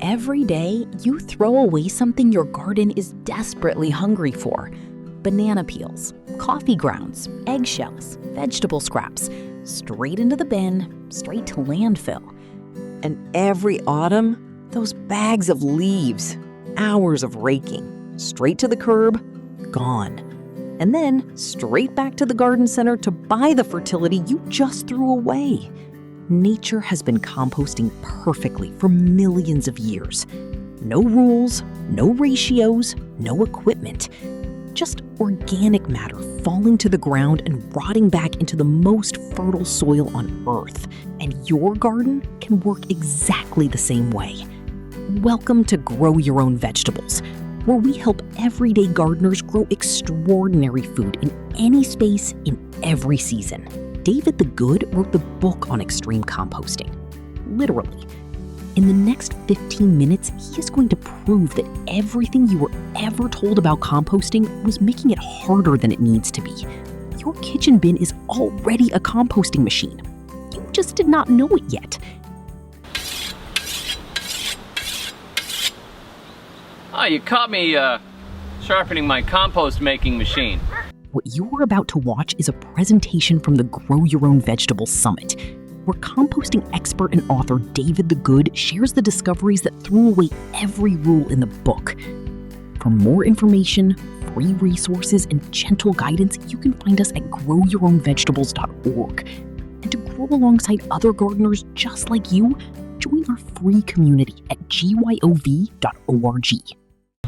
Every day, you throw away something your garden is desperately hungry for. Banana peels, coffee grounds, eggshells, vegetable scraps, straight into the bin, straight to landfill. And every autumn, those bags of leaves, hours of raking, straight to the curb, gone. And then straight back to the garden center to buy the fertility you just threw away. Nature has been composting perfectly for millions of years. No rules, no ratios, no equipment. Just organic matter falling to the ground and rotting back into the most fertile soil on Earth. And your garden can work exactly the same way. Welcome to Grow Your Own Vegetables, where we help everyday gardeners grow extraordinary food in any space in every season. David the Good wrote the book on extreme composting. Literally. In the next 15 minutes, he is going to prove that everything you were ever told about composting was making it harder than it needs to be. Your kitchen bin is already a composting machine. You just did not know it yet. Oh, you caught me sharpening my compost making machine. What you're about to watch is a presentation from the Grow Your Own Vegetables Summit, where composting expert and author David the Good shares the discoveries that threw away every rule in the book. For more information, free resources, and gentle guidance, you can find us at growyourownvegetables.org. And to grow alongside other gardeners just like you, join our free community at gyov.org.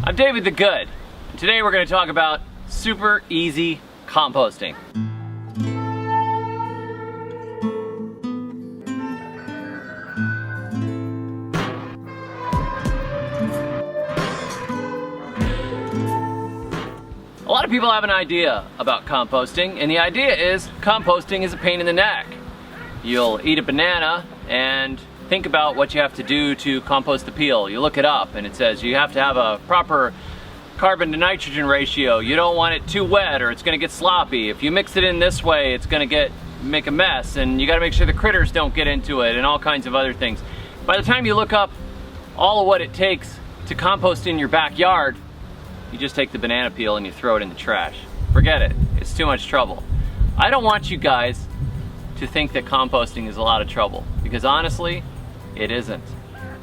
I'm David the Good. Today we're going to talk about super easy composting. A lot of people have an idea about composting, and the idea is composting is a pain in the neck. You'll eat a banana and think about what you have to do to compost the peel. You look it up and it says you have to have a proper carbon to nitrogen ratio. You don't want it too wet or it's going to get sloppy. If you mix it in this way, it's going to make a mess, and you got to make sure the critters don't get into it and all kinds of other things. By the time you look up all of what it takes to compost in your backyard, you just take the banana peel and you throw it in the trash. Forget it. It's too much trouble. I don't want you guys to think that composting is a lot of trouble, because honestly, it isn't.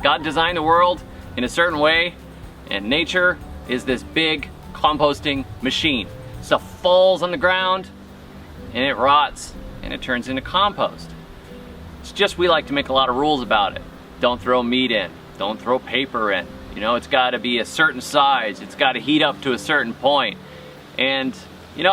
God designed the world in a certain way, and nature is this big composting machine. Stuff falls on the ground and it rots and it turns into compost. It's just we like to make a lot of rules about it. Don't throw meat in, don't throw paper in. You know, it's got to be a certain size, it's got to heat up to a certain point. And you know,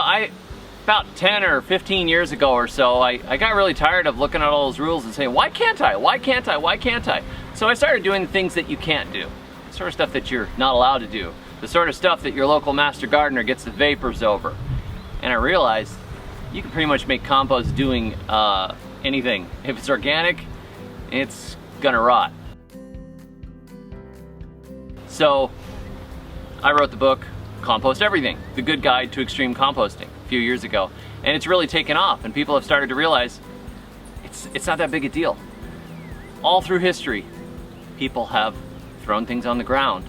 about 10 or 15 years ago or so, I got really tired of looking at all those rules and saying, why can't I? Why can't I? Why can't I? So I started doing the things that you can't do, the sort of stuff that you're not allowed to do, the sort of stuff that your local master gardener gets the vapors over. And I realized you can pretty much make compost doing anything. If it's organic, it's gonna rot. So I wrote the book, Compost Everything, The Good Guide to Extreme Composting, a few years ago. And it's really taken off, and people have started to realize it's not that big a deal. All through history, people have thrown things on the ground.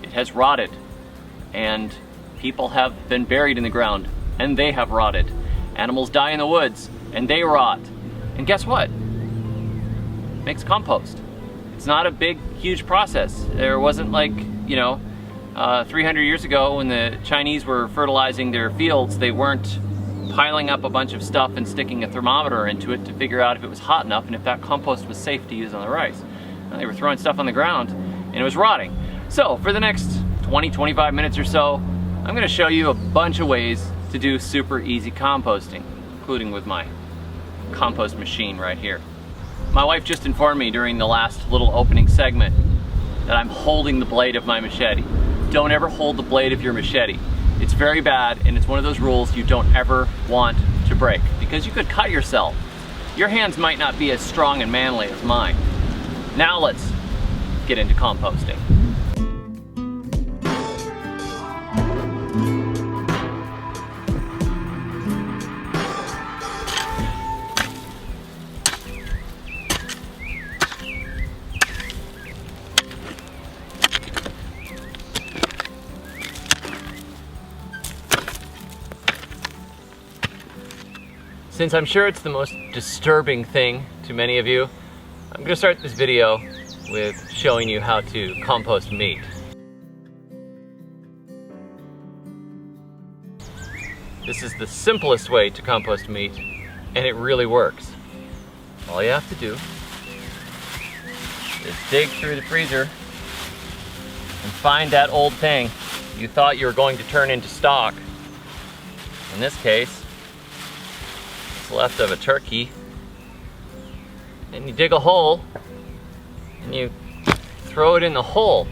It has rotted, and people have been buried in the ground, and they have rotted. Animals die in the woods, and they rot. And guess what? It makes compost. It's not a big, huge process. There wasn't 300 years ago when the Chinese were fertilizing their fields, they weren't piling up a bunch of stuff and sticking a thermometer into it to figure out if it was hot enough and if that compost was safe to use on the rice. They were throwing stuff on the ground and it was rotting. So for the next 20-25 minutes or so, I'm going to show you a bunch of ways to do super easy composting, including with my compost machine right here. My wife just informed me during the last little opening segment that I'm holding the blade of my machete. Don't ever hold the blade of your machete. It's very bad, and it's one of those rules you don't ever want to break, because you could cut yourself. Your hands might not be as strong and manly as mine. Now let's get into composting. Since I'm sure it's the most disturbing thing to many of you, I'm gonna start this video with showing you how to compost meat. This is the simplest way to compost meat, and it really works. All you have to do is dig through the freezer and find that old thing you thought you were going to turn into stock. In this case, it's left of a turkey. And you dig a hole and you throw it in the hole.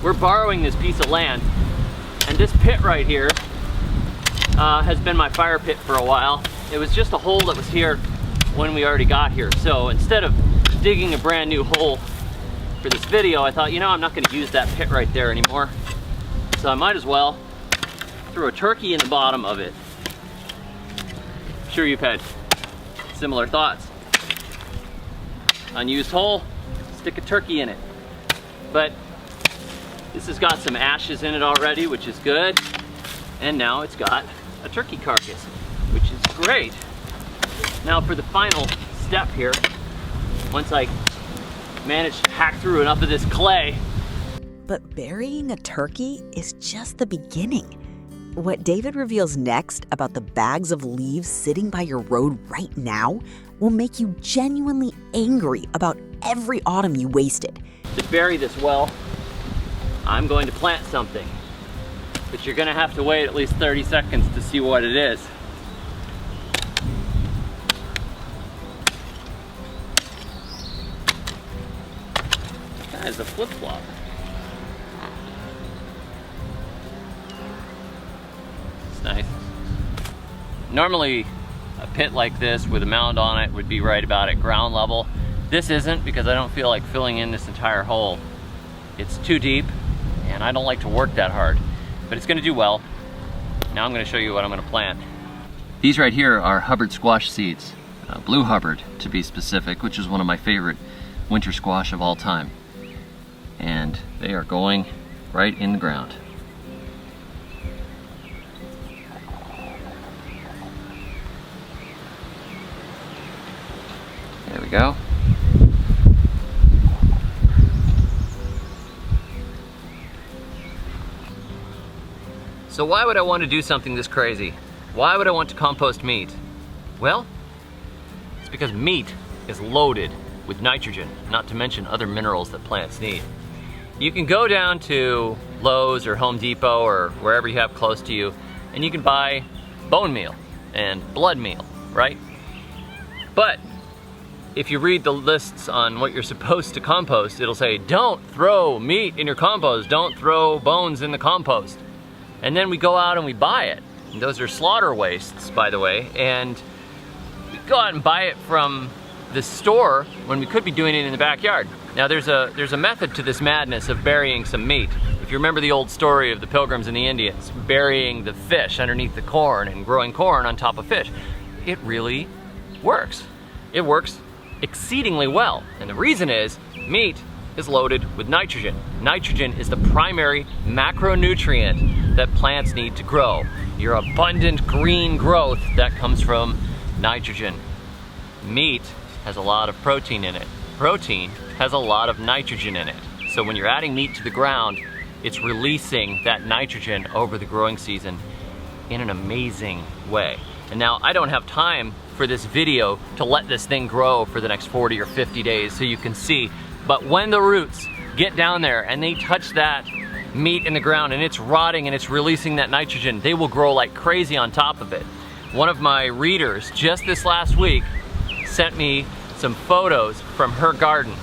We're borrowing this piece of land, and this pit right here has been my fire pit for a while. It was just a hole that was here when we already got here. So instead of digging a brand new hole for this video, I thought, you know, I'm not gonna use that pit right there anymore. So I might as well throw a turkey in the bottom of it. I'm sure you've had similar thoughts. Unused hole, stick a turkey in it. But this has got some ashes in it already, which is good. And now it's got a turkey carcass, which is great. Now for the final step here, once I manage to hack through enough of this clay. But burying a turkey is just the beginning. What David reveals next about the bags of leaves sitting by your road right now will make you genuinely angry about every autumn you wasted. To bury this well, I'm going to plant something, but you're gonna have to wait at least 30 seconds to see what it is. That is a flip-flop. It's nice. Normally, a pit like this with a mound on it would be right about at ground level. This isn't, because I don't feel like filling in this entire hole. It's too deep, and I don't like to work that hard, but it's gonna do well. Now I'm gonna show you what I'm gonna plant. These right here are Hubbard squash seeds, blue Hubbard to be specific, which is one of my favorite winter squash of all time. And they are going right in the ground. There we go. So why would I want to do something this crazy? Why would I want to compost meat? Well, it's because meat is loaded with nitrogen, not to mention other minerals that plants need. You can go down to Lowe's or Home Depot or wherever you have close to you, and you can buy bone meal and blood meal, right? But if you read the lists on what you're supposed to compost, it'll say, don't throw meat in your compost, don't throw bones in the compost. And then we go out and we buy it. And those are slaughter wastes, by the way, and we go out and buy it from the store when we could be doing it in the backyard. Now there's a method to this madness of burying some meat. If you remember the old story of the Pilgrims and the Indians burying the fish underneath the corn and growing corn on top of fish, it really works. It works exceedingly well. And the reason is meat is loaded with nitrogen. Nitrogen is the primary macronutrient that plants need to grow. Your abundant green growth that comes from nitrogen. Meat has a lot of protein in it. Protein has a lot of nitrogen in it. So when you're adding meat to the ground, it's releasing that nitrogen over the growing season in an amazing way. And now I don't have time for this video to let this thing grow for the next 40 or 50 days so you can see, but when the roots get down there and they touch that meat in the ground and it's rotting and it's releasing that nitrogen, they will grow like crazy on top of it. One of my readers just this last week sent me some photos from her garden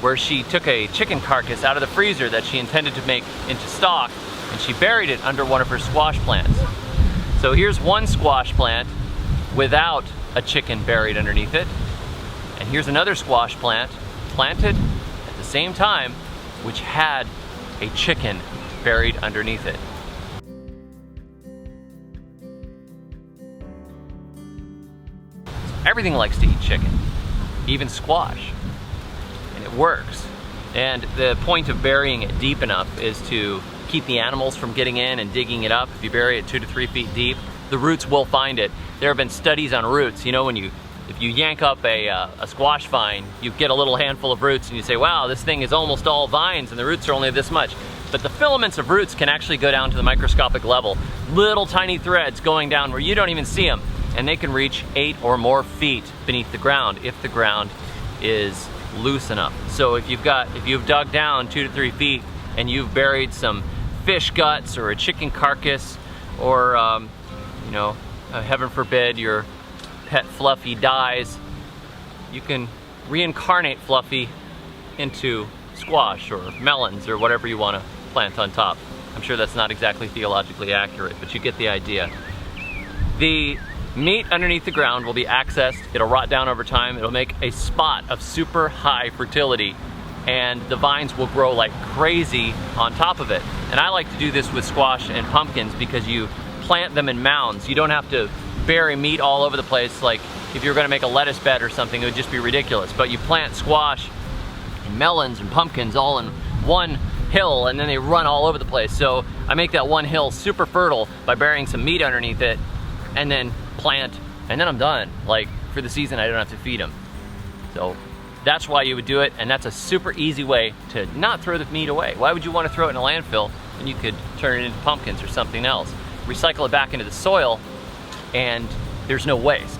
where she took a chicken carcass out of the freezer that she intended to make into stock, and she buried it under one of her squash plants. So here's one squash plant without a chicken buried underneath it, and here's another squash plant planted at the same time which had a chicken buried underneath it. Everything likes to eat chicken, even squash, and it works. And the point of burying it deep enough is to keep the animals from getting in and digging it up. If you bury it 2 to 3 feet deep, the roots will find it. There have been studies on roots. You know, if you yank up a squash vine, you get a little handful of roots and you say, wow, this thing is almost all vines and the roots are only this much. But the filaments of roots can actually go down to the microscopic level. Little tiny threads going down where you don't even see them. And they can reach 8 or more feet beneath the ground if the ground is loose enough. So if you've dug down 2 to 3 feet and you've buried some fish guts or a chicken carcass, or you know, heaven forbid your pet Fluffy dies, you can reincarnate Fluffy into squash or melons or whatever you want to plant on top. I'm sure that's not exactly theologically accurate, but you get the idea. The meat underneath the ground will be accessed, it'll rot down over time, it'll make a spot of super high fertility, and the vines will grow like crazy on top of it. And I like to do this with squash and pumpkins because you plant them in mounds. You don't have to bury meat all over the place. Like if you're gonna make a lettuce bed or something, it would just be ridiculous. But you plant squash and melons and pumpkins all in one hill, and then they run all over the place. So I make that one hill super fertile by burying some meat underneath it, and then plant, and then I'm done. Like for the season, I don't have to feed them. So that's why you would do it, and that's a super easy way to not throw the meat away. Why would you want to throw it in a landfill when you could turn it into pumpkins or something else? Recycle it back into the soil, and there's no waste.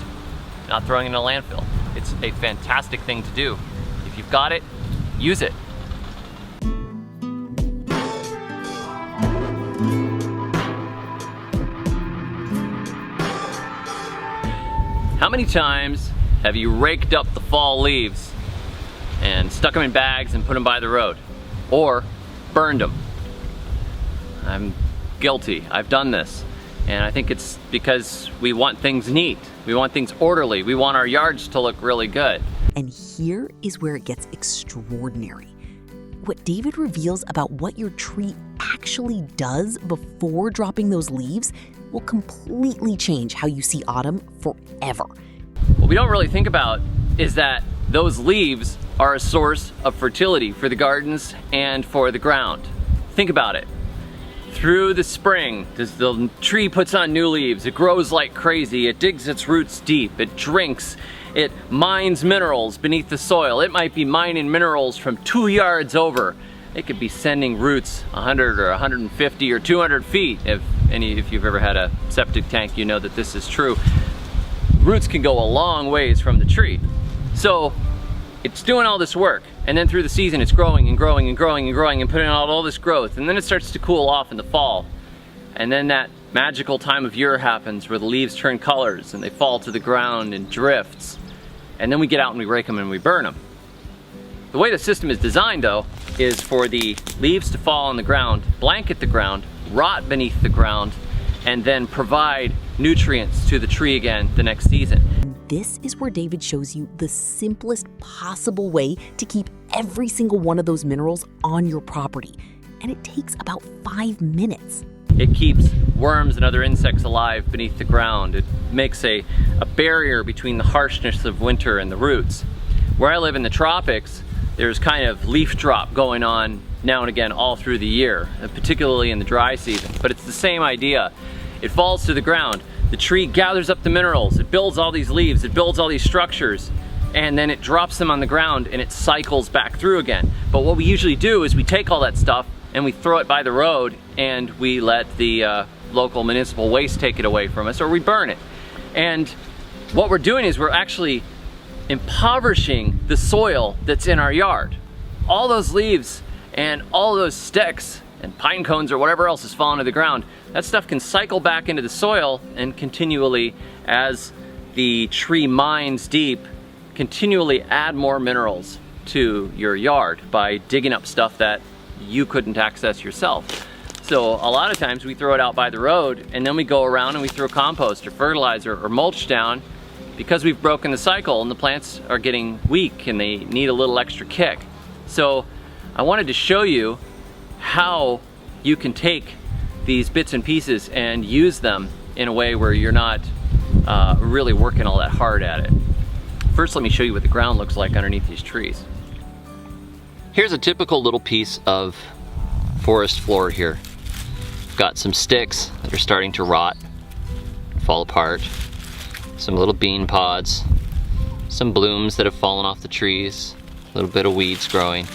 Not throwing it in a landfill. It's a fantastic thing to do. If you've got it, use it. How many times have you raked up the fall leaves and stuck them in bags and put them by the road? Or burned them? I'm guilty. I've done this. And I think it's because we want things neat. We want things orderly. We want our yards to look really good. And here is where it gets extraordinary. What David reveals about what your tree actually does before dropping those leaves will completely change how you see autumn forever. What we don't really think about is that those leaves are a source of fertility for the gardens and for the ground. Think about it. Through the spring, the tree puts on new leaves, it grows like crazy, it digs its roots deep, it drinks, it mines minerals beneath the soil. It might be mining minerals from 2 yards over. It could be sending roots 100 or 150 or 200 feet. If you've ever had a septic tank, you know that this is true. Roots can go a long ways from the tree. So it's doing all this work, and then through the season it's growing and growing and growing and growing and putting out all this growth, and then it starts to cool off in the fall. And then that magical time of year happens where the leaves turn colors and they fall to the ground in drifts. And then we get out and we rake them and we burn them. The way the system is designed, though, is for the leaves to fall on the ground, blanket the ground, rot beneath the ground, and then provide nutrients to the tree again the next season. This is where David shows you the simplest possible way to keep every single one of those minerals on your property. And it takes about 5 minutes. It keeps worms and other insects alive beneath the ground. It makes a barrier between the harshness of winter and the roots. Where I live in the tropics, there's kind of leaf drop going on now and again all through the year, particularly in the dry season. But it's the same idea. It falls to the ground. The tree gathers up the minerals. It builds all these leaves. It builds all these structures. And then it drops them on the ground and it cycles back through again. But what we usually do is we take all that stuff and we throw it by the road and we let the local municipal waste take it away from us, or we burn it. And what we're doing is we're actually impoverishing the soil that's in our yard. All those leaves and all those sticks and pine cones or whatever else is falling to the ground, that stuff can cycle back into the soil and continually, as the tree mines deep, continually add more minerals to your yard by digging up stuff that you couldn't access yourself. So a lot of times we throw it out by the road and then we go around and we throw compost or fertilizer or mulch down because we've broken the cycle and the plants are getting weak and they need a little extra kick. So I wanted to show you how you can take these bits and pieces and use them in a way where you're not really working all that hard at it. First, let me show you what the ground looks like underneath these trees. Here's a typical little piece of forest floor here. We've got some sticks that are starting to rot, fall apart, some little bean pods, some blooms that have fallen off the trees, a little bit of weeds growing.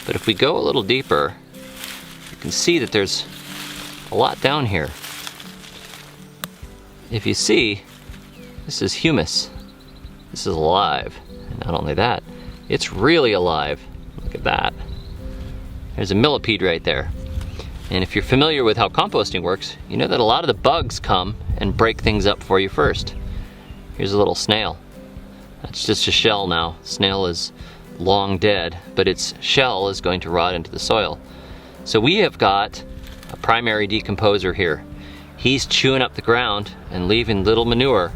But if we go a little deeper, you can see that there's a lot down here. If you see, this is humus. This is alive. And not only that, it's really alive. Look at that. There's a millipede right there. And if you're familiar with how composting works, you know that a lot of the bugs come and break things up for you first. Here's a little snail. That's just a shell now. Snail is long dead, but its shell is going to rot into the soil. So we have got a primary decomposer here. He's chewing up the ground and leaving little manure,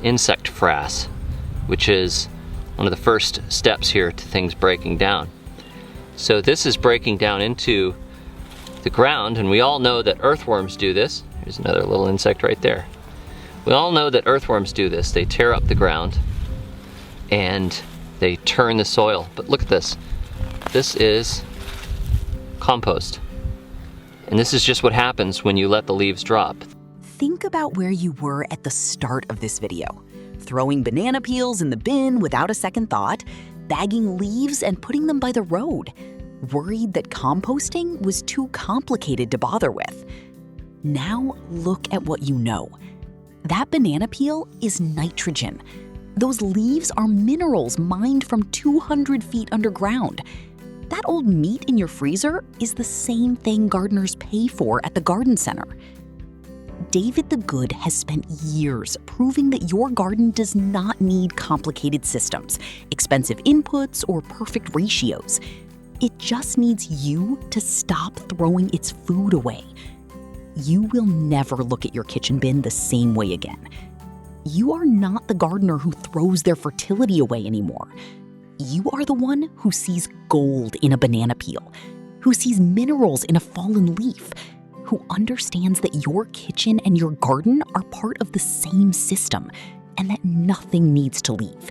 insect frass, which is one of the first steps here to things breaking down. So this is breaking down into the ground, and we all know that earthworms do this. There's another little insect right there. We all know that earthworms do this. They tear up the ground and they turn the soil. But look at this. This is compost. And this is just what happens when you let the leaves drop. Think about where you were at the start of this video. Throwing banana peels in the bin without a second thought, bagging leaves and putting them by the road, worried that composting was too complicated to bother with. Now look at what you know. That banana peel is nitrogen. Those leaves are minerals mined from 200 feet underground. That old meat in your freezer is the same thing gardeners pay for at the garden center. David the Good has spent years proving that your garden does not need complicated systems, expensive inputs, or perfect ratios. It just needs you to stop throwing its food away. You will never look at your kitchen bin the same way again. You are not the gardener who throws their fertility away anymore. You are the one who sees gold in a banana peel, who sees minerals in a fallen leaf, who understands that your kitchen and your garden are part of the same system and that nothing needs to leave.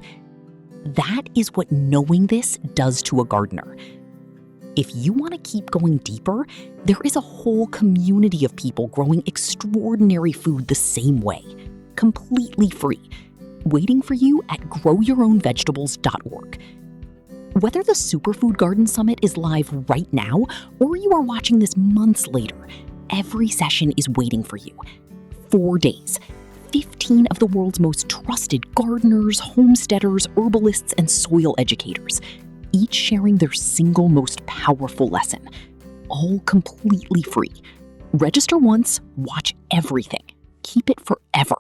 That is what knowing this does to a gardener. If you want to keep going deeper, there is a whole community of people growing extraordinary food the same way, completely free, waiting for you at growyourownvegetables.org. Whether the Superfood Garden Summit is live right now or you are watching this months later, every session is waiting for you. 4 days, 15 of the world's most trusted gardeners, homesteaders, herbalists, and soil educators, each sharing their single most powerful lesson, all completely free. Register once, watch everything. Keep it forever.